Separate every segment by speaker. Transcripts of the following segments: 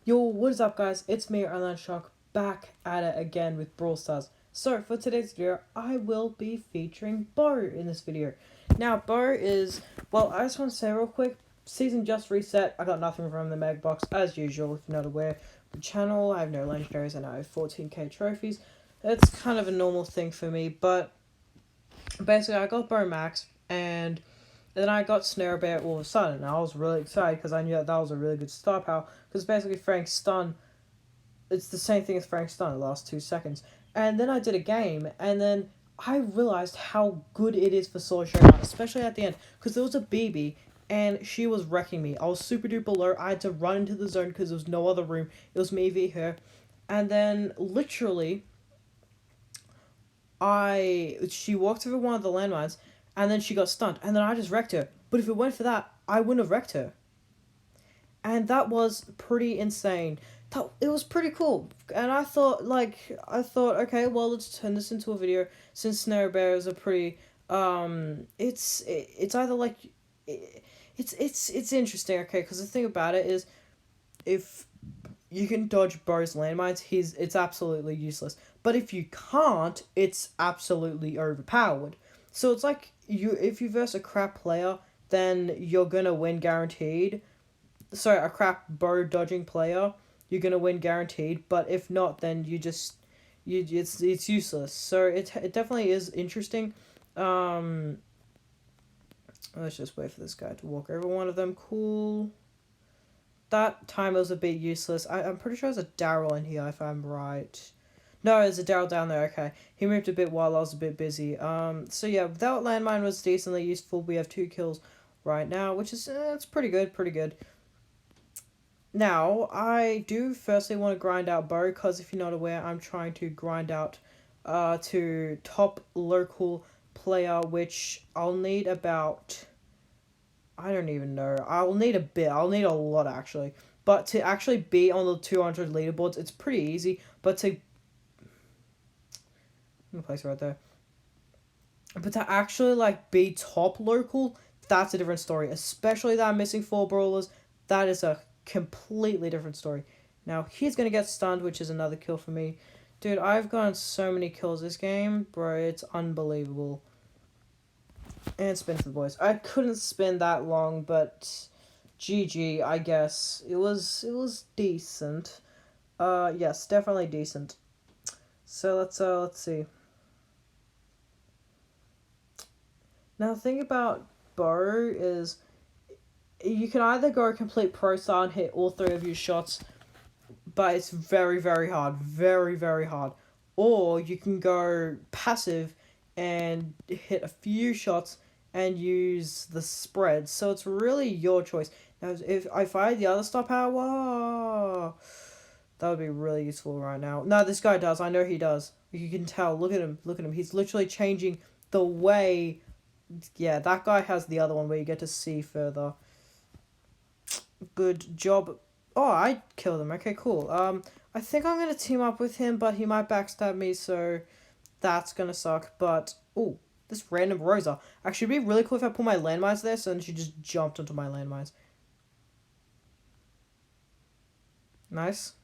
Speaker 1: Yo, what is up guys? It's me, Arlan Shock, back at it again with Brawl Stars. So, for today's video, I will be featuring Bo in this video. Now, Bo is, well, I just want to say real quick, season just reset. I got nothing from the Meg Box, as usual, if you're not aware. The channel, I have no legendaries and I have 14k trophies. It's kind of a normal thing for me, but basically I got Bo Max, and then I got Snare Bear all of a sudden, and I was really excited because I knew that was a really good star power, because basically Frank's stun, it's the same thing as Frank's stun, it lasts 2 seconds. And then I did a game, and then I realized how good it is for solo showdown, especially at the end, because there was a BB, and she was wrecking me. I was super duper low, I had to run into the zone because there was no other room, it was me v her, and then literally, she walked over one of the landmines, and then she got stunned, and then I just wrecked her. But if it weren't for that, I wouldn't have wrecked her. And that was pretty insane. It was pretty cool. And I thought, okay, well, let's turn this into a video, since snare bears are pretty, it's either like, it's interesting, okay, because the thing about it is, if you can dodge Bo's landmines, it's absolutely useless. But if you can't, it's absolutely overpowered. So it's like, if you verse a crap player, then you're gonna win guaranteed. Sorry, a crap Bo dodging player, you're gonna win guaranteed. But if not, then it's useless. So it definitely is interesting. Um, let's just wait for this guy to walk over one of them. Cool. That timer was a bit useless. I'm pretty sure there's a Daryl in here, if I'm right. No, there's a Daryl down there, okay. He moved a bit while I was a bit busy. So yeah, that landmine was decently useful. We have 2 kills right now, which is, it's pretty good, pretty good. Now, I do firstly want to grind out Bo, because if you're not aware, I'm trying to grind out to top local player, which I'll need about, I don't even know. I'll need a bit. I'll need a lot, actually. But to actually be on the 200 leaderboards, it's pretty easy. But to... I'm gonna place it right there. But to actually, like, be top local, that's a different story. Especially that I'm missing 4 brawlers. That is a completely different story. Now, he's gonna get stunned, which is another kill for me. Dude, I've gotten so many kills this game. Bro, it's unbelievable. And spin for the boys. I couldn't spin that long, but GG, I guess. It was decent. Yes, definitely decent. So let's see. Now the thing about Bo is, you can either go complete pro style and hit all 3 of your shots, but it's very, very hard. Very, very hard. Or you can go passive and hit a few shots and use the spread. So it's really your choice. Now, if I had the other star power, whoa, that would be really useful right now. No, this guy does. I know he does. You can tell. Look at him. Look at him. He's literally changing the way. Yeah, that guy has the other one where you get to see further. Good job. Oh, I killed him. Okay, cool. I think I'm gonna team up with him, but he might backstab me, so that's gonna suck. But oh, this random Rosa. Actually, it'd be really cool if I put my landmines there, so then she just jumped onto my landmines. Nice.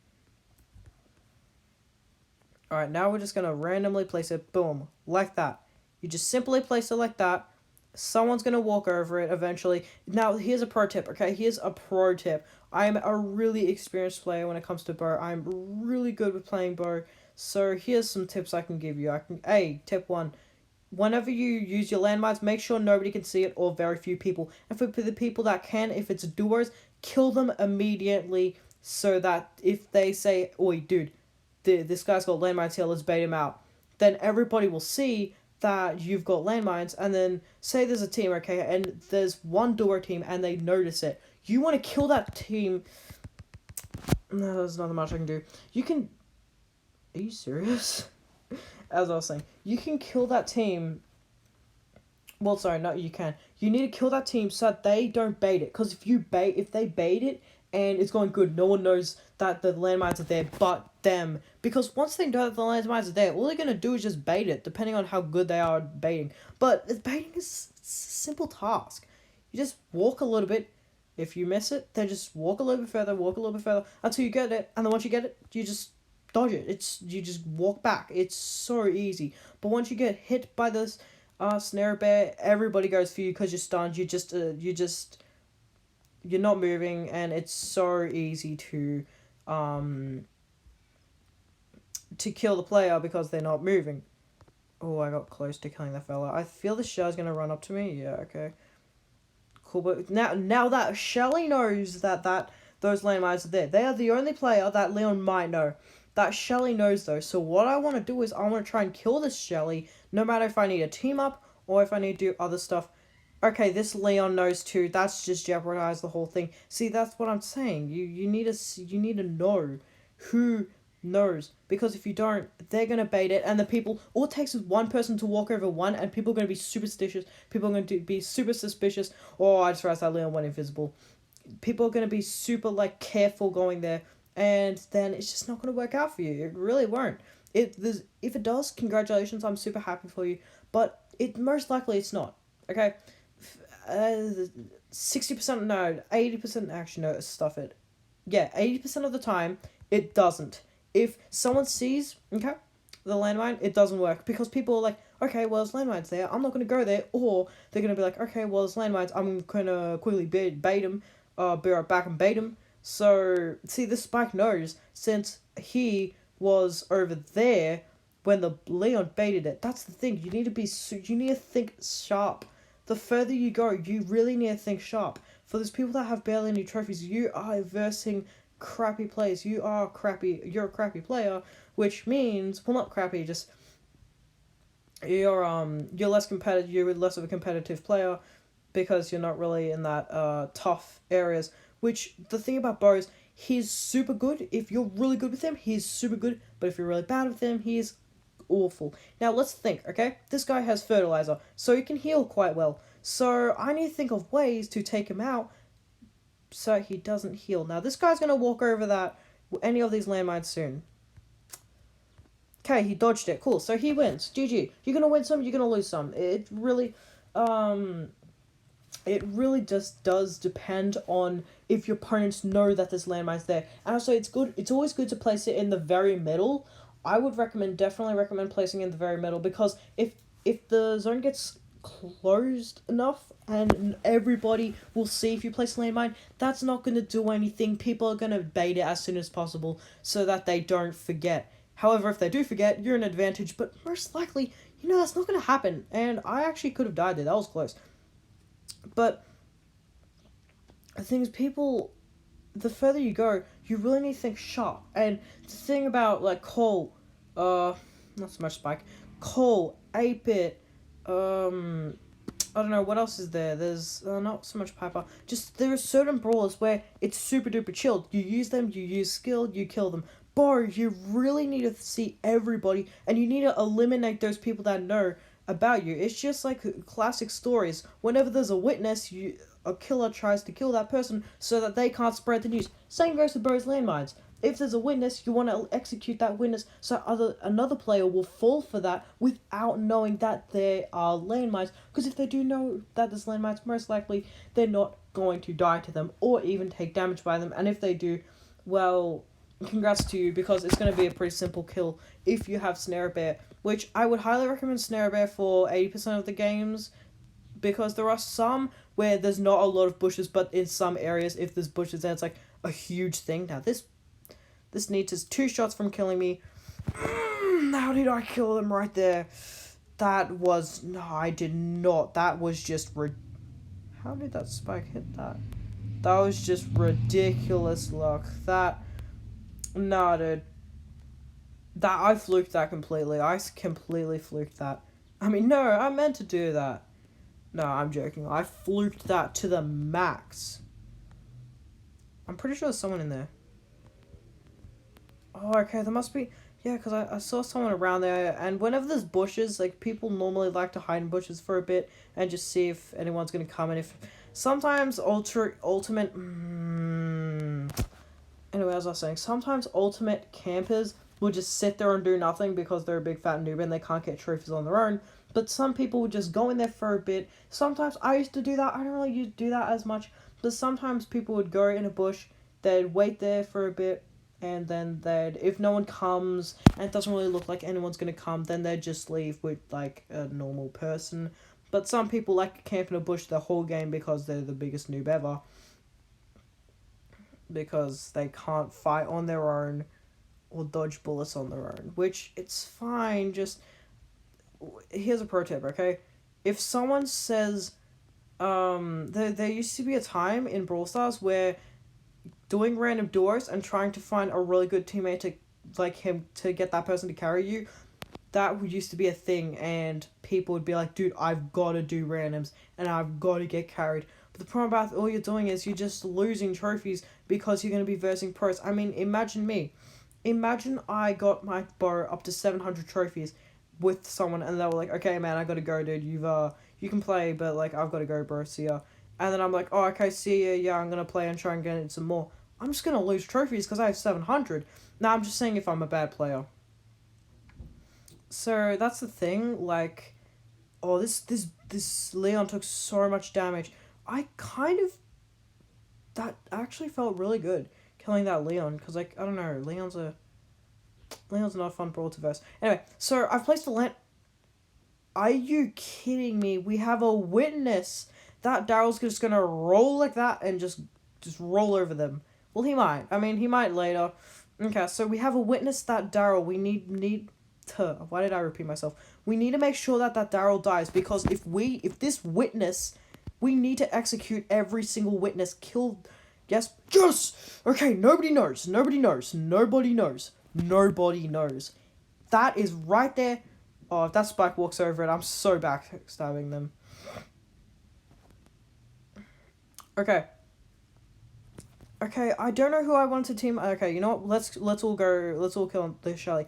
Speaker 1: Alright, now we're just gonna randomly place it. Boom. Like that. You just simply place it like that. Someone's gonna walk over it eventually. Now, here's a pro tip, okay? Here's a pro tip. I'm a really experienced player when it comes to Bo. I'm really good with playing Bo. So here's some tips I can give you. Tip 1. Whenever you use your landmines, make sure nobody can see it or very few people. And for the people that can, if it's duos, kill them immediately, so that if they say, oi, dude, this guy's got landmines here, let's bait him out, then everybody will see that you've got landmines, and then say there's a team, okay, and there's one duo team and they notice it. You want to kill that team. No, there's not much I can do. You can... Are you serious? As I was saying, you can kill that team. Well, sorry, no, you can. You need to kill that team so that they don't bait it. Because if they bait it and it's going good, no one knows that the landmines are there but them. Because once they know that the landmines are there, all they're going to do is just bait it, depending on how good they are at baiting. But baiting is a simple task. You just walk a little bit, If you miss it, then just walk a little bit further, walk a little bit further until you get it, and then once you get it, you just dodge it. You just walk back. It's so easy. But once you get hit by this snare bear, everybody goes for you because you're stunned. You're not moving, and it's so easy to kill the player because they're not moving. Oh, I got close to killing that fella. I feel the shell's gonna run up to me. Yeah, okay. Cool, but now that Shelly knows that those landmines are there, they are the only player that Leon might know. That Shelly knows though. So what I want to do is I want to try and kill this Shelly, no matter if I need a team up or if I need to do other stuff. Okay, this Leon knows too. That's just jeopardized the whole thing. See, that's what I'm saying. You need to know who knows, because if you don't, they're gonna bait it, and the people. All it takes is one person to walk over one, and people are gonna be superstitious. People are going to be super suspicious. Oh, I just realized that Leon went invisible. People are gonna be super careful going there, and then it's just not gonna work out for you. It really won't. If it does, congratulations. I'm super happy for you, but it most likely it's not. Okay. 60% no, 80% actually no, stuff it. Yeah, 80% of the time it doesn't. If someone sees, okay, the landmine, it doesn't work because people are like, okay, well, there's landmines there, I'm not going to go there, or they're going to be like, okay, well, there's landmines, I'm going to quickly bait him, be right back and bait him. So, see, this Spike knows, since he was over there when the Leon baited it. That's the thing, you need to think sharp. The further you go, you really need to think sharp. For those people that have barely any trophies, you are versing crappy players. You're a crappy player, which means, well, not crappy, just you're less competitive. You're less of a competitive player because you're not really in that tough areas. Which the thing about Bo is, he's super good. If you're really good with him, he's super good. But if you're really bad with him, he's awful. Now let's think, okay? This guy has fertilizer, so he can heal quite well. So I need to think of ways to take him out so he doesn't heal. Now this guy's gonna walk over any of these landmines soon. Okay, he dodged it. Cool. So he wins. GG. You're gonna win some, you're gonna lose some. It really just does depend on if your opponents know that there's landmines there. And also it's always good to place it in the very middle. I would definitely recommend placing it in the very middle, because if the zone gets closed enough and everybody will see if you place a landmine, that's not going to do anything. People are going to bait it as soon as possible so that they don't forget. However, if they do forget, you're an advantage, but most likely, that's not going to happen. And I actually could have died there. That was close. But the thing is, the further you go, you really need to think sharp. And the thing about Cole, not so much Spike, Cole, 8-Bit, I don't know, what else is there? There's not so much Piper. Just there are certain brawlers where it's super duper chilled. You use them, you use skill, you kill them. Bo, you really need to see everybody, and you need to eliminate those people that know about you. It's just like classic stories. Whenever there's a witness, a killer tries to kill that person so that they can't spread the news. Same goes to Bo's landmines. If there's a witness, you want to execute that witness so another player will fall for that without knowing that there are landmines. Because if they do know that there's landmines, most likely they're not going to die to them or even take damage by them. And if they do, well, congrats to you, because it's going to be a pretty simple kill if you have Snare Bear, which I would highly recommend Snare Bear for 80% of the games, because there are some where there's not a lot of bushes, but in some areas, if there's bushes, then it's like a huge thing. Now, this needs is 2 shots from killing me. How did I kill him right there? No, I did not. That was just how did that Spike hit that? That was just ridiculous luck. No, dude. I fluked that completely. I completely fluked that. I mean, no, I meant to do that. No, I'm joking. I fluked that to the max. I'm pretty sure there's someone in there. Oh, okay, there must be. Yeah, because I saw someone around there, and whenever there's bushes, people normally like to hide in bushes for a bit and just see if anyone's going to come. And if sometimes ultimate. Anyway, as I was saying, sometimes ultimate campers will just sit there and do nothing because they're a big fat noob and they can't get trophies on their own. But some people would just go in there for a bit. Sometimes I used to do that. I don't really do that as much. But sometimes people would go in a bush, they'd wait there for a bit, and then if no one comes and it doesn't really look like anyone's gonna come, then they'd just leave with like a normal person. But some people like to camp in a bush the whole game because they're the biggest noob ever. Because they can't fight on their own or dodge bullets on their own, which it's fine. Just here's a pro tip, okay? If someone says, there used to be a time in Brawl Stars where doing random duos and trying to find a really good teammate to like him to get that person to carry you, that used to be a thing, and people would be like, dude, I've got to do randoms and I've got to get carried. But the problem about all you're doing is you're just losing trophies because you're going to be versing pros. I mean, imagine me. Imagine I got my bow up to 700 trophies with someone and they were like, okay, man, I got to go, dude. You can play, but like, I've got to go, bro. See ya. And then I'm like, oh, okay, see ya. Yeah, I'm going to play and try and get in some more. I'm just going to lose trophies because I have 700. Now, I'm just saying if I'm a bad player. So that's the thing, like, oh, this Leon took so much damage. I kind of, that actually felt really good, killing that Leon, because, like, I don't know, Leon's not a fun brawl to verse. Anyway, so I've placed a land. Are you kidding me? We have a witness. That Daryl's just gonna roll like that and just roll over them. Well, he might. I mean, he might later. Okay, so we have a witness that Daryl. We need to. Why did I repeat myself? We need to make sure that Daryl dies, because if this witness, we need to execute every single witness. Kill. Yes. Okay. Nobody knows. That is right there. Oh, if that Spike walks over it, I'm so backstabbing them. Okay. Okay, I don't know who I want to team. Okay, you know what? Let's all go. Let's all kill the Shelly.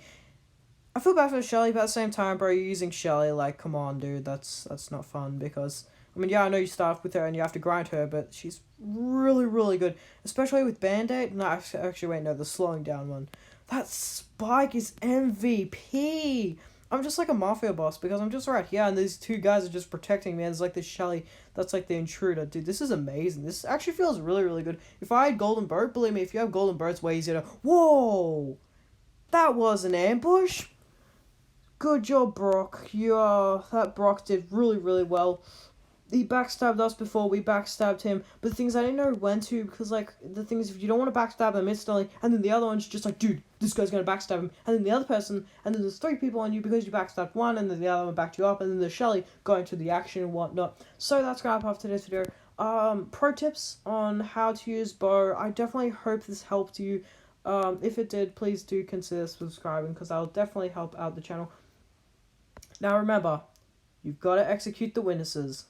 Speaker 1: I feel bad for Shelly, but at the same time, bro, you're using Shelly. Like, come on, dude. That's not fun, because I mean, yeah, I know you start with her and you have to grind her, but she's really, really good, especially with Band-Aid. No, actually, wait, no, the slowing down one. That Spike is MVP. I'm just like a mafia boss, because I'm just right here and these two guys are just protecting me, and there's like this Shelly that's like the intruder. Dude, this is amazing. This actually feels really, really good. If I had golden bow, believe me, if you have golden bow, it's way easier to... Whoa! That was an ambush? Good job, Brock. That Brock did really, really well. He backstabbed us before we backstabbed him, but the thing is, I didn't know when to, because, like, the thing is, if you don't want to backstab him instantly, and then the other one's just like, dude, this guy's gonna backstab him, and then the other person, and then there's 3 people on you because you backstabbed one, and then the other one backed you up, and then there's Shelly going to the action and whatnot. So that's gonna wrap up today's video. Pro tips on how to use bow. I definitely hope this helped you. If it did, please do consider subscribing, because that'll definitely help out the channel. Now remember, you've got to execute the witnesses.